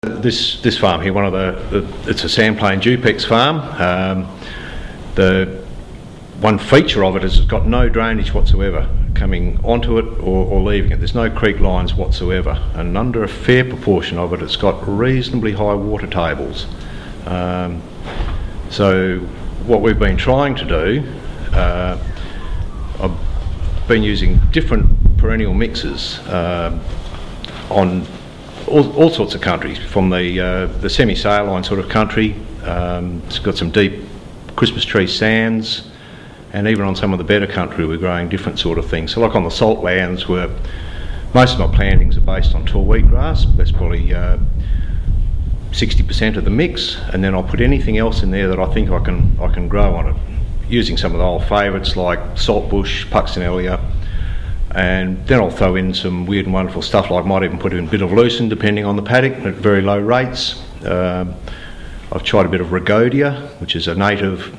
This farm here, it's a sandplain duplex farm. The one feature of it is it's got no drainage whatsoever coming onto it or leaving it. There's no creek lines whatsoever, and under a fair proportion of it, it's got reasonably high water tables. So what we've been trying to do, I've been using different perennial mixes on all sorts of countries, from the semi-saline sort of country. It's got some deep Christmas tree sands, and even on some of the better country we're growing different sort of things. So like on the salt lands, where most of my plantings are based on tall wheatgrass, that's probably 60% of the mix, and then I'll put anything else in there that I think I can grow on it, using some of the old favourites like saltbush, puccinelia, and then I'll throw in some weird and wonderful stuff, like I might even put in a bit of lucerne depending on the paddock at very low rates. I've tried a bit of rhagodia, which is a native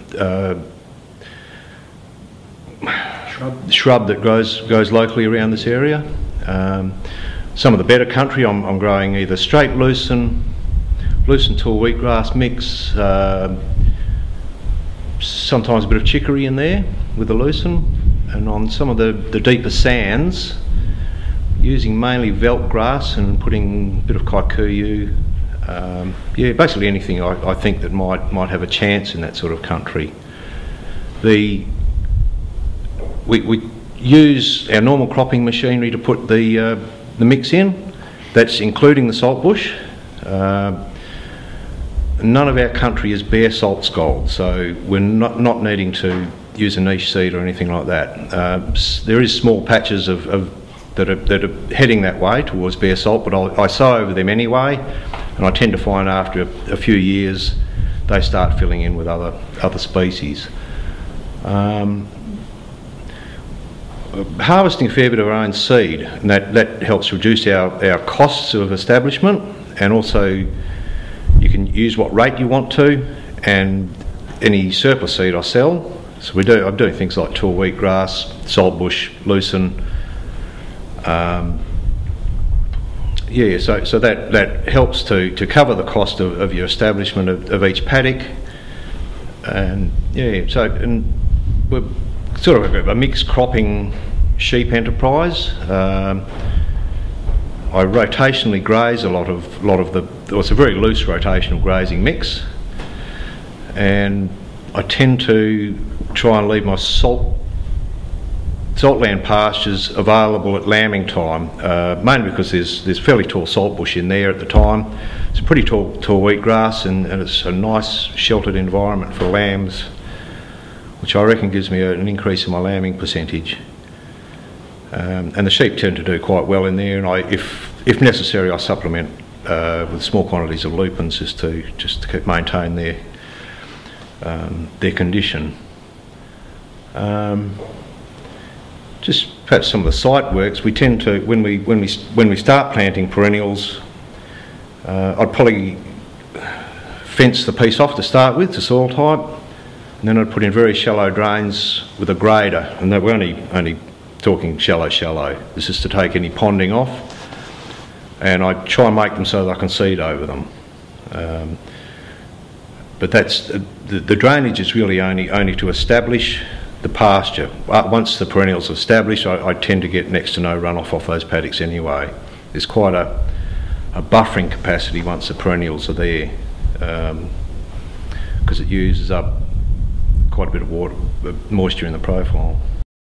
shrub that grows locally around this area. Some of the better country, I'm growing either straight lucerne tall wheatgrass mix, sometimes a bit of chicory in there with the lucerne, and on some of the deeper sands, using mainly veld grass and putting a bit of kikuyu. Yeah, basically anything I think that might have a chance in that sort of country. We use our normal cropping machinery to put the mix in. That's including the saltbush. None of our country is bare salt scald, so we're not needing to use a niche seed or anything like that. There is small patches that are heading that way towards bare salt, but I sow over them anyway, and I tend to find after a few years they start filling in with other species. Harvesting a fair bit of our own seed, and that helps reduce our costs of establishment, and also you can use what rate you want to, and any surplus seed I sell. So I'm doing things like tall wheatgrass, saltbush, lucerne. Yeah, so that helps to cover the cost of your establishment of each paddock. And yeah, and we're sort of a mixed cropping sheep enterprise. I rotationally graze a lot of it's a very loose rotational grazing mix, and I tend to try and leave my saltland pastures available at lambing time, mainly because there's fairly tall saltbush in there at the time. It's a pretty tall wheatgrass, and it's a nice sheltered environment for lambs, which I reckon gives me an increase in my lambing percentage. And the sheep tend to do quite well in there, and if necessary I supplement with small quantities of lupins just to maintain their condition. Just perhaps some of the site works. We tend to, when we start planting perennials, I'd probably fence the piece off to start with to soil type, and then I'd put in very shallow drains with a grader, and we're only talking shallow. This is to take any ponding off, and I try and make them so that I can seed over them. But that's the drainage is really only to establish the pasture. Once the perennials are established, I tend to get next to no runoff off those paddocks anyway. There's quite a buffering capacity once the perennials are there, because it uses up quite a bit of water, moisture in the profile.